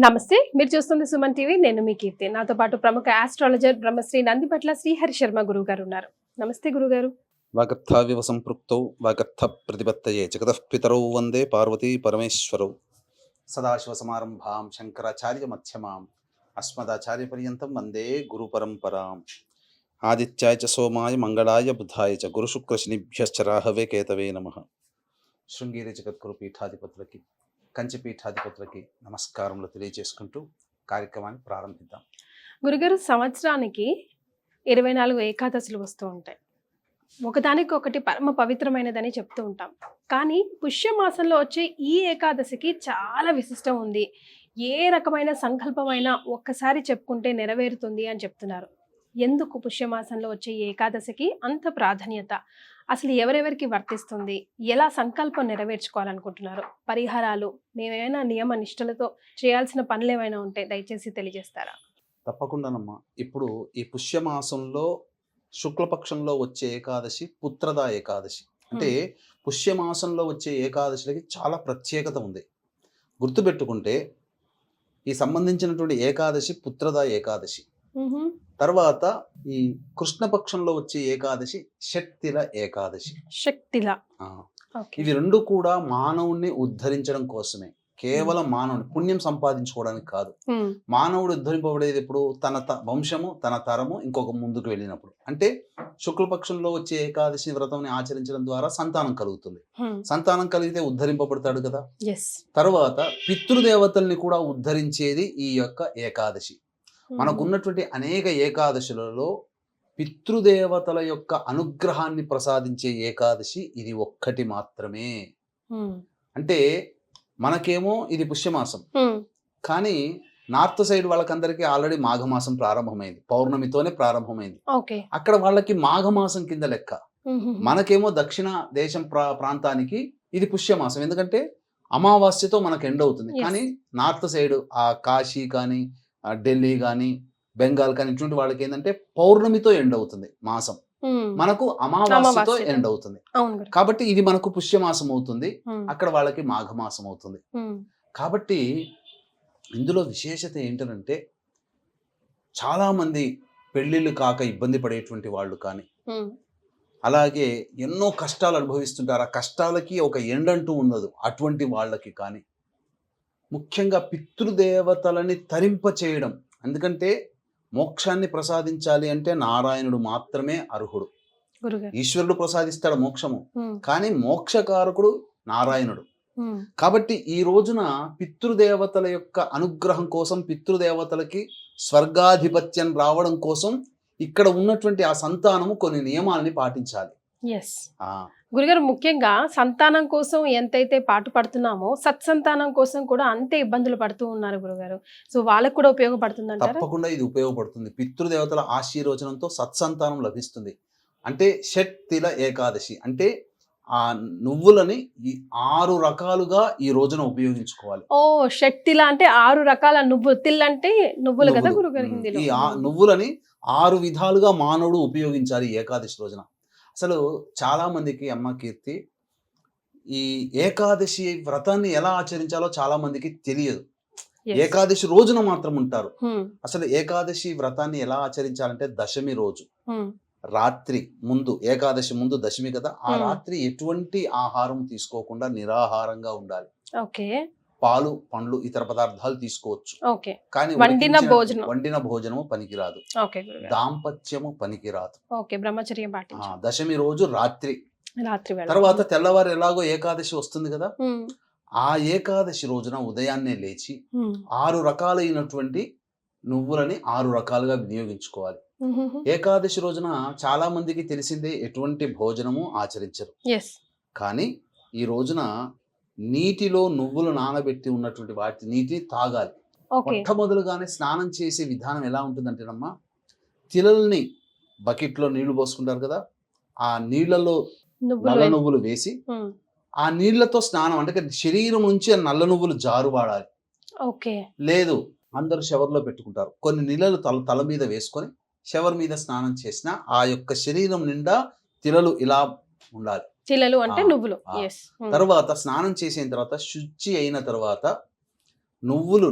నమస్తే, మీరు చూస్తుంది సుమన్ టీవీ. నేను మీ కీర్తి. నాతో పాటు ప్రముఖ ఆస్ట్రాలజర్ బ్రహ్మశ్రీ నందిపట్ల శ్రీహరి శర్మ గురువు గారు ఉన్నారు. నమస్తే గురుగారు. వాగర్థావివ సంపృక్తౌ వాగర్థ ప్రతిపత్తయే జగతః పితరౌ వందే పార్వతీ పరమేశ్వరౌ. సదాశివ సమారంభాం శంకరాచార్య మధ్యమాం అస్మదాచార్య పర్యంతం వందే గురు పరంపరాం. ఆదిత్యాయ చ సోమాయ మంగళాయ బుధాయ చ గురు శుక్ర శనిభ్యశ్చ రాహవే కేతవే నమః. శృంగేరి జగద్గురు పీఠాధిపతులకి, కంచి పీఠాధిపతులకి నమస్కారములు తెలియజేసుకుంటూ కార్యక్రమాన్ని ప్రారంభిద్దాం. గురుగారు, సంవత్సరానికి 24 ఏకాదశులు వస్తూ ఉంటాయి. ఒకదానికి ఒకటి పరమ పవిత్రమైనదని చెప్తూ ఉంటాం. కానీ పుష్యమాసంలో వచ్చే ఈ ఏకాదశికి చాలా విశిష్టం ఉంది. ఏ రకమైన సంకల్పమైనా ఒక్కసారి చెప్పుకుంటే నెరవేరుతుంది అని చెప్తున్నారు. ఎందుకు పుష్యమాసంలో వచ్చే ఈ ఏకాదశికి అంత ప్రాధాన్యత? అసలు ఎవరెవరికి వర్తిస్తుంది? ఎలా సంకల్పం నెరవేర్చుకోవాలనుకుంటున్నారు? పరిహారాలు, మేమేమైనా నియమ నిష్టలతో చేయాల్సిన పనులు ఏమైనా ఉంటే దయచేసి తెలియజేస్తారా? తప్పకుండానమ్మా. ఇప్పుడు ఈ పుష్యమాసంలో శుక్లపక్షంలో వచ్చే ఏకాదశి పుత్రదా ఏకాదశి. అంటే పుష్యమాసంలో వచ్చే ఏకాదశికి చాలా ప్రత్యేకత ఉంది. గుర్తుపెట్టుకుంటే ఈ సంబంధించినటువంటి ఏకాదశి పుత్రదా ఏకాదశి. తర్వాత ఈ కృష్ణపక్షంలో వచ్చే ఏకాదశి షట్తిల ఏకాదశి. శక్తిలా ఇవి రెండు కూడా మానవుణ్ణి ఉద్ధరించడం కోసమే. కేవలం మానవుని పుణ్యం సంపాదించుకోవడానికి కాదు. మానవుడు ఉద్ధరింపబడేది ఎప్పుడు? తన వంశము, తన తరము ఇంకొక ముందుకు వెళ్ళినప్పుడు. అంటే శుక్లపక్షంలో వచ్చే ఏకాదశి వ్రతం ఆచరించడం ద్వారా సంతానం కలుగుతుంది. సంతానం కలిగితే ఉద్ధరింపబడతాడు కదా. తర్వాత పితృదేవతల్ని కూడా ఉద్ధరించేది ఈ యొక్క ఏకాదశి. మనకున్నటువంటి అనేక ఏకాదశులలో పితృదేవతల యొక్క అనుగ్రహాన్ని ప్రసాదించే ఏకాదశి ఇది ఒక్కటి మాత్రమే. అంటే మనకేమో ఇది పుష్యమాసం, కానీ నార్త్ సైడ్ వాళ్ళకందరికీ ఆల్రెడీ మాఘమాసం ప్రారంభమైంది, పౌర్ణమితోనే ప్రారంభమైంది. అక్కడ వాళ్ళకి మాఘమాసం కింద లెక్క. మనకేమో దక్షిణ దేశం ప్రాంతానికి ఇది పుష్యమాసం, ఎందుకంటే అమావాస్యతో మనకు ఎండ్ అవుతుంది. కానీ నార్త్ సైడ్ ఆ కాశీ కానీ ఢిల్లీ కానీ బెంగాల్ కానీ ఇటువంటి వాళ్ళకి ఏంటంటే పౌర్ణమితో ఎండ్ అవుతుంది మాసం, మనకు అమావాస్యతో ఎండ్ అవుతుంది. కాబట్టి ఇది మనకు పుష్యమాసం అవుతుంది, అక్కడ వాళ్ళకి మాఘమాసం అవుతుంది. కాబట్టి ఇందులో విశేషత ఏంటంటే చాలా మంది పెళ్లిళ్ళు కాక ఇబ్బంది పడేటువంటి వాళ్ళు కానీ, అలాగే ఎన్నో కష్టాలు అనుభవిస్తుంటారు. ఆ కష్టాలకి ఒక ఎండ్ అంటూ ఉండదు. అటువంటి వాళ్ళకి కానీ ముఖ్యంగా పితృదేవతలని తరింప చేయడం. ఎందుకంటే మోక్షాన్ని ప్రసాదించాలి అంటే నారాయణుడు మాత్రమే అర్హుడు. ఈశ్వరుడు ప్రసాదిస్తాడు మోక్షము, కానీ మోక్షకారకుడు నారాయణుడు. కాబట్టి ఈ రోజున పితృదేవతల యొక్క అనుగ్రహం కోసం, పితృదేవతలకి స్వర్గాధిపత్యం రావడం కోసం ఇక్కడ ఉన్నటువంటి ఆ సంతానము కొన్ని నియమాలని పాటించాలి. గురుగారు, ముఖ్యంగా సంతానం కోసం ఎంతైతే పాటు పడుతున్నామో సత్సంతానం కోసం కూడా అంతే ఇబ్బందులు పడుతూ ఉన్నారు గురుగారు. సో వాళ్ళకు కూడా ఉపయోగపడుతుంది? తప్పకుండా ఇది ఉపయోగపడుతుంది. పితృదేవతల ఆశీర్వచనంతో సత్సంతానం లభిస్తుంది. అంటే షట్తిల ఏకాదశి అంటే ఆ నువ్వులని 6 రకాలుగా ఈ రోజున ఉపయోగించుకోవాలి. షట్తిల అంటే 6 రకాల నువ్వులు. తిల్ అంటే నువ్వులు కదా గురుగారు హిందీలో. ఈ నువ్వులని 6 విధాలుగా మానవుడు ఉపయోగించాలి ఏకాదశి రోజున. అసలు చాలా మందికి అమ్మ కీర్తి ఈ ఏకాదశి వ్రతాన్ని ఎలా ఆచరించాలో చాలా మందికి తెలియదు. ఏకాదశి రోజున మాత్రం ఉంటారు. అసలు ఏకాదశి వ్రతాన్ని ఎలా ఆచరించాలంటే దశమి రోజు రాత్రి ముందు, ఏకాదశి ముందు దశమి కదా, ఆ రాత్రి ఎటువంటి ఆహారం తీసుకోకుండా నిరాహారంగా ఉండాలి. పాలు, పండ్లు, ఇతర పదార్థాలు తీసుకోవచ్చు, కానీ వండిన భోజనము పనికిరాదు, దాంపత్యము పనికిరాదు. దశమి రోజు రాత్రి. తర్వాత తెల్లవారు ఎలాగో ఏకాదశి వస్తుంది కదా, ఆ ఏకాదశి రోజున ఉదయాన్నే లేచి 6 రకాలైనటువంటి నువ్వులని 6 రకాలుగా వినియోగించుకోవాలి. ఏకాదశి రోజున చాలా మందికి తెలిసిందే ఎటువంటి భోజనము ఆచరించరు, కానీ ఈ రోజున నీటిలో నువ్వులు నానబెట్టి ఉన్నటువంటి వాటి నీటిని తాగాలి. మొట్టమొదలుగానే స్నానం చేసే విధానం ఎలా ఉంటుందంటేనమ్మా, తిలల్ని బకెట్లో నీళ్లు పోసుకుంటారు కదా, ఆ నీళ్లలో నల్ల నువ్వులు వేసి ఆ నీళ్లతో స్నానం, అంటే శరీరం నుంచి ఆ నల్ల నువ్వులు జారువాడాలి. లేదు అందరూ షవర్లో పెట్టుకుంటారు, కొన్ని నీళ్ళలు తల మీద వేసుకొని షవర్ మీద స్నానం చేసిన ఆ యొక్క శరీరం నిండా తిలలు ఇలా ఉండాలి. తిలలు అంటే నువ్వులు. తర్వాత స్నానం చేసిన తర్వాత శుచి అయిన తర్వాత నువ్వులు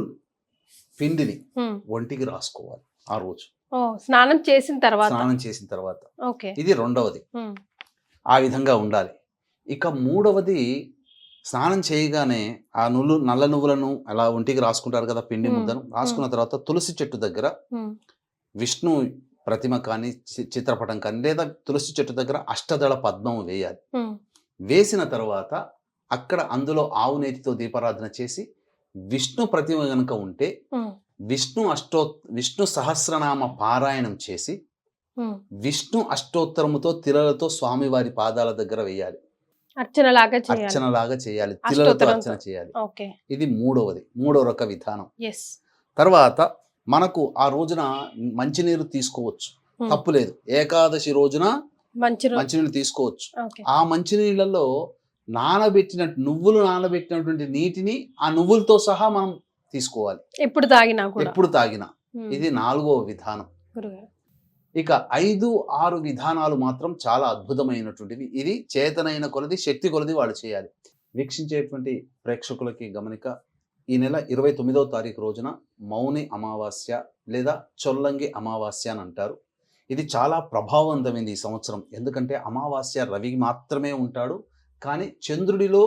పిండిని ఉమ్. ఒంటికి రాసుకోవాలి ఆ రోజు ఓ, స్నానం చేసిన తర్వాత. స్నానం చేసిన తర్వాత. ఓకే. ఇది రెండవది. ఉమ్. ఆ విధంగా ఉండాలి. ఇక మూడవది, స్నానం చేయగానే ఆ నల్ల నువ్వులను అలా ఒంటికి రాసుకుంటారు కదా, పిండి ముద్దను రాసుకున్న తర్వాత తులసి చెట్టు దగ్గర ఉమ్. విష్ణు ప్రతిమ కానీ చిత్రపటం కానీ లేదా తులసి చెట్టు దగ్గర అష్టదళ పద్మం వేయాలి. ఉమ్. వేసిన తర్వాత అక్కడ అందులో ఆవు నేతితో దీపారాధన చేసి విష్ణు ప్రతిమ గనుక ఉంటే ఉమ్. విష్ణు సహస్రనామ పారాయణం చేసి ఉమ్. విష్ణు అష్టోత్తరముతో తిలలతో స్వామివారి పాదాల దగ్గర వేయాలి. అర్చనలాగా చేయాలి. అర్చనలాగా చేయాలి, తిలలతో అష్టోత్తరంతో. అర్చన చేయాలి. ఓకే. ఇది మూడో రక విధానం. ఎస్. తర్వాత మనకు ఆ రోజున మంచినీరు తీసుకోవచ్చు, తప్పులేదు. ఏకాదశి రోజున మంచినీళ్ళు తీసుకోవచ్చు. ఓకే. ఆ మంచినీళ్ళలో నువ్వులు నానబెట్టినటువంటి నీటిని ఆ నువ్వులతో సహా మనం తీసుకోవాలి ఎప్పుడు తాగినా. ఇది 4వ విధానం. గురుగారు. ఇక 5, 6 విధానాలు మాత్రం చాలా అద్భుతమైనటువంటివి. ఇది చేతనైన కొలది, శక్తి కొలది వాళ్ళు చేయాలి. వీక్షించేటువంటి ప్రేక్షకులకి గమనిక, ఈ నెల 29వ తారీఖు రోజున మౌని అమావాస్య లేదా చొల్లంగి అమావాస్య అని అంటారు. ఇది చాలా ప్రభావవంతమైంది ఈ సంవత్సరం. ఎందుకంటే అమావాస్య రవి మాత్రమే ఉంటాడు, కానీ చంద్రుడిలో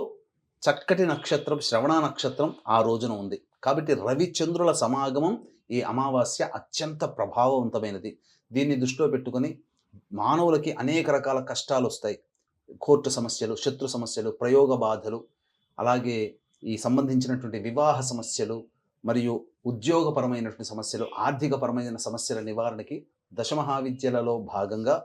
చక్కటి నక్షత్రం శ్రవణ నక్షత్రం ఆ రోజున ఉంది. కాబట్టి రవి చంద్రుల సమాగమం ఈ అమావాస్య అత్యంత ప్రభావవంతమైనది. దీన్ని దృష్టిలో పెట్టుకొని మానవులకి అనేక రకాల కష్టాలు వస్తాయి. కోర్టు సమస్యలు, శత్రు సమస్యలు, ప్రయోగ బాధలు, అలాగే ఈ సంబంధించినటువంటి వివాహ సమస్యలు మరియు ఉద్యోగపరమైనటువంటి సమస్యలు, ఆర్థికపరమైన సమస్యల నివారణకి దశమహావిద్యలలో భాగంగా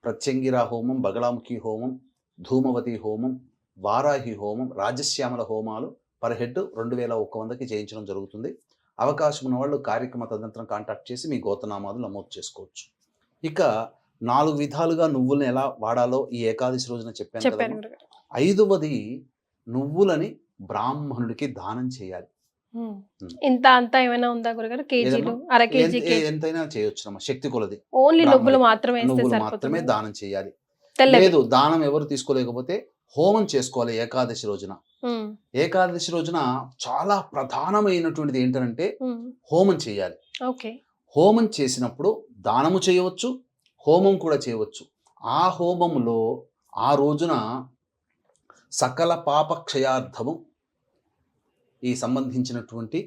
ప్రత్యంగిరా హోమం, బగళాముఖి హోమం, ధూమవతి హోమం, వారాహి హోమం, రాజశ్యామల హోమాలు పర్ హెడ్ 2100కి చేయించడం జరుగుతుంది. అవకాశం ఉన్న వాళ్ళు కార్యక్రమ తదనంతరం కాంటాక్ట్ చేసి మీ గోత్రనామాలు నమోదు చేసుకోవచ్చు. ఇక 4 విధాలుగా నువ్వులను ఎలా వాడాలో ఈ ఏకాదశి రోజున చెప్పాను కదా. 5వది, నువ్వులని బ్రాహ్మణుడికి దానం చేయాలి. ఇంత అంతా ఏమైనా ఉందా గురుగారు? కేజీలు, అర కేజీ, ఎంతైనా చేయొచ్చు అమ్మా, శక్తి కొలది. ఓన్లీ నువ్వులు మాత్రమే దానం చేయాలి. లేదు దానం ఎవరు తీసుకోలేకపోతే హోమం చేసుకోవాలి ఏకాదశి రోజున. ఏకాదశి రోజున చాలా ప్రధానమైనటువంటిది ఏంటంటే హోమం చేయాలి. హోమం చేసినప్పుడు దానము చేయవచ్చు, హోమం కూడా చేయవచ్చు. ఆ హోమంలో ఆ రోజున సకల పాప క్షయార్థము ఈ సంబంధించినటువంటి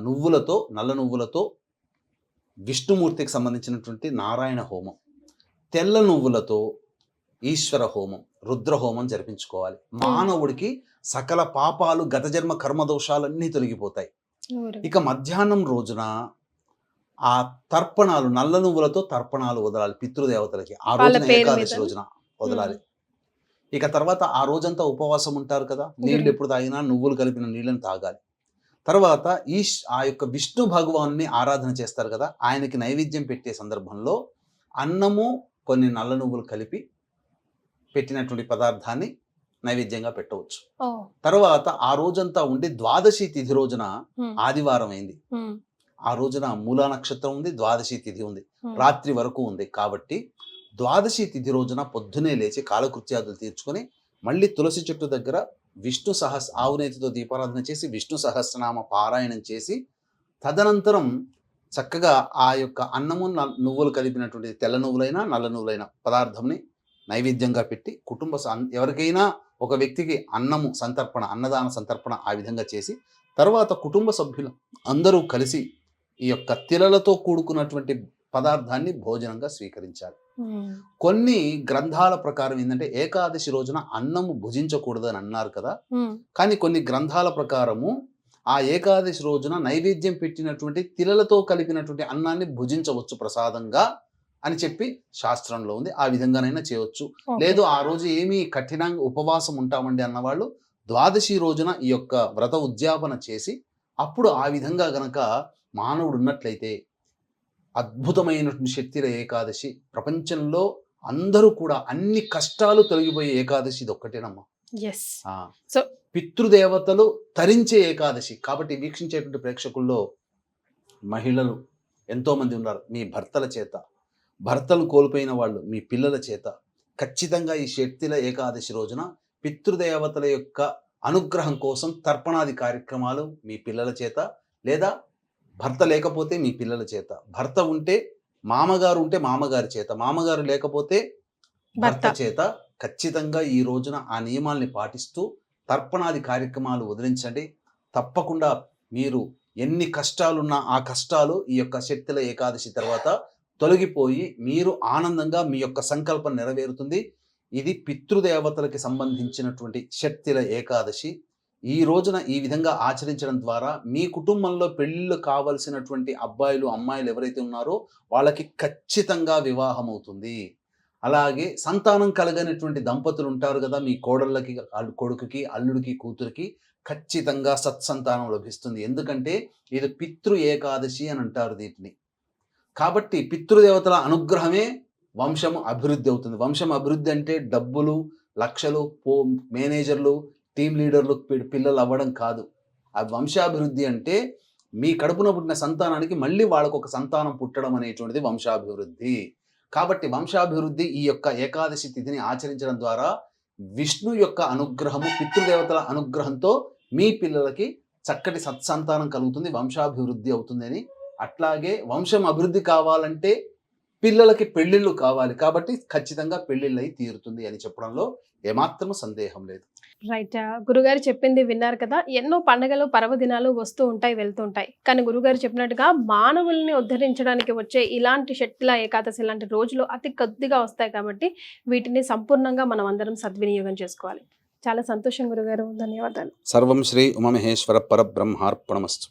నువ్వులతో, నల్ల నువ్వులతో విష్ణుమూర్తికి సంబంధించినటువంటి నారాయణ హోమం, తెల్ల నువ్వులతో ఈశ్వర హోమం, రుద్ర హోమం జరిపించుకోవాలి. మానవుడికి సకల పాపాలు, గత జన్మ కర్మదోషాలన్నీ తొలగిపోతాయి. ఇక మధ్యాహ్నం రోజున ఆ తర్పణాలు, నల్ల నువ్వులతో తర్పణాలు వదలాలి పితృదేవతలకి. ఆ రోజున ఏకాదశి రోజున వదలాలి. ఇక తర్వాత ఆ రోజంతా ఉపవాసం ఉంటారు కదా, నీళ్ళు ఎప్పుడు తాగినా నువ్వులు కలిపిన నీళ్ళని తాగాలి. తర్వాత ఆ యొక్క విష్ణు భగవాన్ని ఆరాధన చేస్తారు కదా, ఆయనకి నైవేద్యం పెట్టే సందర్భంలో అన్నము, కొన్ని నల్ల నువ్వులు కలిపి పెట్టినటువంటి పదార్థాన్ని నైవేద్యంగా పెట్టవచ్చు. తర్వాత ఆ రోజంతా ఉండి ద్వాదశి తిథి రోజున, ఆదివారం అయింది, ఆ రోజున మూలా నక్షత్రం ఉంది, ద్వాదశి తిథి ఉంది, రాత్రి వరకు ఉంది. కాబట్టి ద్వాదశి తిథి రోజున పొద్దునే లేచి కాలకృత్యాదులు తీర్చుకొని మళ్ళీ తులసి చెట్టు దగ్గర ఆవునేతితో దీపారాధన చేసి విష్ణు సహస్రనామ పారాయణం చేసి తదనంతరం చక్కగా ఆ యొక్క అన్నము, నువ్వులు కలిపినటువంటి తెల్ల నువ్వులైనా నల్ల నువ్వులైన పదార్థంని నైవేద్యంగా పెట్టి ఎవరికైనా ఒక వ్యక్తికి అన్నము సంతర్పణ, అన్నదాన సంతర్పణ ఆ విధంగా చేసి తర్వాత కుటుంబ సభ్యులు అందరూ కలిసి ఈ యొక్క తిలలతో కూడుకున్నటువంటి పదార్థాన్ని భోజనంగా స్వీకరించాలి. కొన్ని గ్రంథాల ప్రకారం ఏంటంటే ఏకాదశి రోజున అన్నము భుజించకూడదు అని అన్నారు కదా, కానీ కొన్ని గ్రంథాల ప్రకారము ఆ ఏకాదశి రోజున నైవేద్యం పెట్టినటువంటి తిలలతో కలిపినటువంటి అన్నాన్ని భుజించవచ్చు ప్రసాదంగా అని చెప్పి శాస్త్రంలో ఉంది. ఆ విధంగానైనా చేయవచ్చు. లేదు ఆ రోజు ఏమీ కఠినంగా ఉపవాసం ఉంటామండి అన్నవాళ్ళు ద్వాదశి రోజున ఈ యొక్క వ్రత ఉద్యాపన చేసి అప్పుడు ఆ విధంగా గనక మానవుడు ఉన్నట్లయితే అద్భుతమైనటువంటి శక్తిల ఏకాదశి. ప్రపంచంలో అందరూ కూడా అన్ని కష్టాలు తొలగిపోయే ఏకాదశి ఇది ఒక్కటేనమ్మా. పితృదేవతలు తరించే ఏకాదశి. కాబట్టి వీక్షించేటువంటి ప్రేక్షకుల్లో మహిళలు ఎంతోమంది ఉన్నారు. మీ భర్తల చేత, భర్తలు కోల్పోయిన వాళ్ళు మీ పిల్లల చేత ఖచ్చితంగా ఈ శక్తిల ఏకాదశి రోజున పితృదేవతల యొక్క అనుగ్రహం కోసం తర్పణాది కార్యక్రమాలు మీ పిల్లల చేత, లేదా భర్త లేకపోతే మీ పిల్లల చేత, భర్త ఉంటే మామగారు ఉంటే మామగారి చేత, మామగారు లేకపోతే భర్త భర్త. చేత ఖచ్చితంగా ఈ రోజున ఆ నియమాల్ని పాటిస్తూ తర్పణాది కార్యక్రమాలు వదిలించండి. తప్పకుండా మీరు ఎన్ని కష్టాలున్నా ఆ కష్టాలు ఈ యొక్క శక్తుల ఏకాదశి తర్వాత తొలగిపోయి మీరు ఆనందంగా మీ యొక్క సంకల్పం నెరవేరుతుంది. ఇది పితృదేవతలకి సంబంధించినటువంటి శక్తుల ఏకాదశి. ఈ రోజున ఈ విధంగా ఆచరించడం ద్వారా మీ కుటుంబంలో పెళ్ళిళ్ళు కావలసినటువంటి అబ్బాయిలు అమ్మాయిలు ఎవరైతే ఉన్నారో వాళ్ళకి ఖచ్చితంగా వివాహం అవుతుంది. అలాగే సంతానం కలగనటువంటి దంపతులు ఉంటారు కదా, మీ కోడళ్ళకి కొడుకుకి అల్లుడికి కూతురికి ఖచ్చితంగా సత్సంతానం లభిస్తుంది. ఎందుకంటే ఇది పితృ ఏకాదశి అని అంటారు వీటిని. కాబట్టి పితృదేవతల అనుగ్రహమే వంశము అభివృద్ధి అవుతుంది. వంశం అభివృద్ధి అంటే డబ్బులు లక్షలు మేనేజర్లు టీం లీడర్లు పిల్లలు అవ్వడం కాదు. ఆ వంశాభివృద్ధి అంటే మీ కడుపున పుట్టిన సంతానానికి మళ్ళీ వాళ్ళకు ఒక సంతానం పుట్టడం అనేటువంటిది వంశాభివృద్ధి. కాబట్టి వంశాభివృద్ధి ఈ యొక్క ఏకాదశి తిథిని ఆచరించడం ద్వారా విష్ణు యొక్క అనుగ్రహము పితృదేవతల అనుగ్రహంతో మీ పిల్లలకి చక్కటి సత్సంతానం కలుగుతుంది, వంశాభివృద్ధి అవుతుందని. అట్లాగే వంశం అభివృద్ధి కావాలంటే పిల్లలకి పెళ్ళిళ్ళు కావాలి, కాబట్టి ఖచ్చితంగా పెళ్ళిళ్ళు అయి తీరుతుంది అని చెప్పడంలో ఏమాత్రము సందేహం లేదు. రైట్. గురుగారు చెప్పింది విన్నారు కదా. ఎన్నో పండగలు పర్వదినాలు వస్తూ ఉంటాయి వెళ్తూ ఉంటాయి, కానీ గురుగారు చెప్పినట్టుగా మానవుల్ని ఉద్ధరించడానికి వచ్చే ఇలాంటి శక్తుల ఏకాదశి లాంటి రోజులు అతి కొద్దిగా వస్తాయి కాబట్టి వీటిని సంపూర్ణంగా మనం అందరం సద్వినియోగం చేసుకోవాలి. చాలా సంతోషం గురుగారు, ధన్యవాదాలు. సర్వం శ్రీ ఉమామహేశ్వర పరబ్రహ్మార్పణమస్తు.